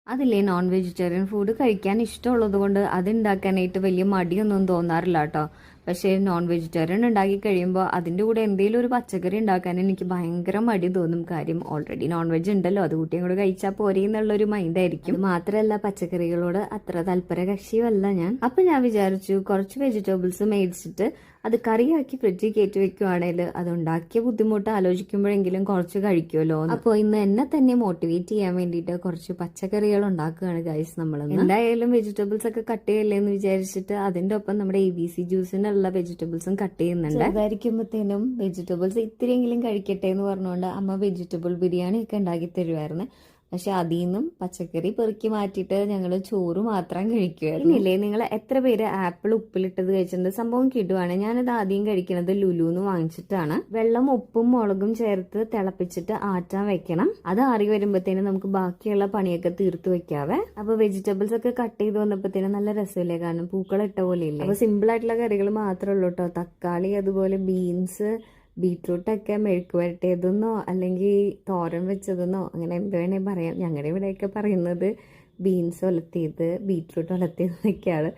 അതില്ലേ non vegetarian food കഴിക്കാൻ ഇഷ്ടമുള്ളത് കൊണ്ട് അത് ഉണ്ടാക്കാനായിട്ട് വലിയ മടിയൊന്നും തോന്നാറില്ല കേട്ടോ. പക്ഷേ നോൺ വെജിറ്റേറിയൻ ഉണ്ടാക്കി കഴിയുമ്പോൾ അതിൻ്റെ കൂടെ എന്തെങ്കിലും ഒരു പച്ചക്കറി ഉണ്ടാക്കാൻ എനിക്ക് ഭയങ്കര മടി തോന്നും. കാര്യം ഓൾറെഡി നോൺ വെജ് ഉണ്ടല്ലോ, അത് കൂട്ടിയും കൂടെ കഴിച്ചാൽ പോരെ എന്നുള്ളൊരു മൈൻഡായിരിക്കും. മാത്രമല്ല പച്ചക്കറികളോട് അത്ര താല്പര്യകക്ഷിയല്ല ഞാൻ. അപ്പം ഞാൻ വിചാരിച്ചു കുറച്ച് വെജിറ്റബിൾസ് മേടിച്ചിട്ട് അത് കറിയാക്കി ഫ്രിഡ്ജിൽ കയറ്റി വെക്കുവാണെങ്കിൽ അത് ഉണ്ടാക്കിയ ബുദ്ധിമുട്ട് ആലോചിക്കുമ്പോഴെങ്കിലും കുറച്ച് കഴിക്കുമല്ലോ. അപ്പോൾ ഇന്ന് എന്നെ തന്നെ മോട്ടിവേറ്റ് ചെയ്യാൻ വേണ്ടിയിട്ട് കുറച്ച് പച്ചക്കറികൾ ഉണ്ടാക്കുകയാണ് ഗൈസ് നമ്മൾ. എന്തായാലും വെജിറ്റബിൾസ് ഒക്കെ കട്ട് ചെയ്യല്ലേ എന്ന് വിചാരിച്ചിട്ട് അതിന്റെ ഒപ്പം നമ്മുടെ ABC ജ്യൂസിനുള്ള വെജിറ്റബിൾസും കട്ട് ചെയ്യുന്നുണ്ട്. അതായിരിക്കുമ്പോഴത്തേനും വെജിറ്റബിൾസ് ഇത്തിരിയെങ്കിലും കഴിക്കട്ടെ എന്ന് പറഞ്ഞുകൊണ്ട് അമ്മ വെജിറ്റബിൾ ബിരിയാണി ഒക്കെ ഉണ്ടാക്കി തരുമായിരുന്നു. പക്ഷെ അതിൽ നിന്നും പച്ചക്കറി പെറുക്കി മാറ്റിയിട്ട് ഞങ്ങൾ ചോറ് മാത്രം കഴിക്കുമായിരുന്നു. ഇല്ലേ, നിങ്ങൾ എത്ര പേര് ആപ്പിൾ ഉപ്പിലിട്ടത് കഴിച്ചിട്ടുണ്ട്? സംഭവം കിട്ടുവാണ്. ഞാനത് ആദ്യം കഴിക്കുന്നത് ലുലുന്ന് വാങ്ങിച്ചിട്ടാണ്. വെള്ളം ഉപ്പും മുളകും ചേർത്ത് തിളപ്പിച്ചിട്ട് ആറ്റാൻ വെക്കണം. അത് ആറി വരുമ്പോഴത്തേനും നമുക്ക് ബാക്കിയുള്ള പണിയൊക്കെ തീർത്ത് വെക്കാവേ. അപ്പൊ വെജിറ്റബിൾസ് ഒക്കെ കട്ട് ചെയ്ത് വന്നപ്പോഴത്തേനും നല്ല രസമില്ലേ, കാരണം പൂക്കളിട്ട പോലെ ഇല്ലേ. അപ്പൊ സിമ്പിൾ ആയിട്ടുള്ള കറികൾ മാത്രമേ ഉള്ളൂ കേട്ടോ. തക്കാളി, അതുപോലെ ബീൻസ്, ബീട്രൂട്ടൊക്കെ മെഴുക്ക് വരട്ടിയതെന്നോ അല്ലെങ്കിൽ തോരൻ വെച്ചതെന്നോ അങ്ങനെ എന്ത് വേണേ പറയാം. ഞങ്ങളുടെ ഇവിടെയൊക്കെ പറയുന്നത് ബീൻസ് ഒലത്തിയത്, ബീട്രൂട്ട് ഒലത്തിയതെന്നൊക്കെയാണ്.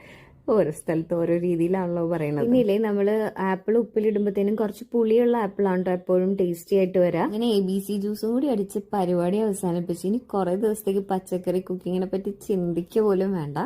ഓരോ സ്ഥലത്ത് ഓരോ രീതിയിലാണല്ലോ പറയുന്നത്. ഇനിയില്ലേ, നമ്മൾ ആപ്പിൾ ഉപ്പിലിടുമ്പോഴത്തേനും കുറച്ച് പുളിയുള്ള ആപ്പിളാണ് എപ്പോഴും ടേസ്റ്റി ആയിട്ട് വരാം. അങ്ങനെ ABC ജ്യൂസും കൂടി അടിച്ച് പരിപാടി അവസാനിപ്പിച്ച് ഇനി കുറെ ദിവസത്തേക്ക് പച്ചക്കറി കുക്കിങ്ങിനെ പറ്റി ചിന്തിക്കുക പോലും വേണ്ട.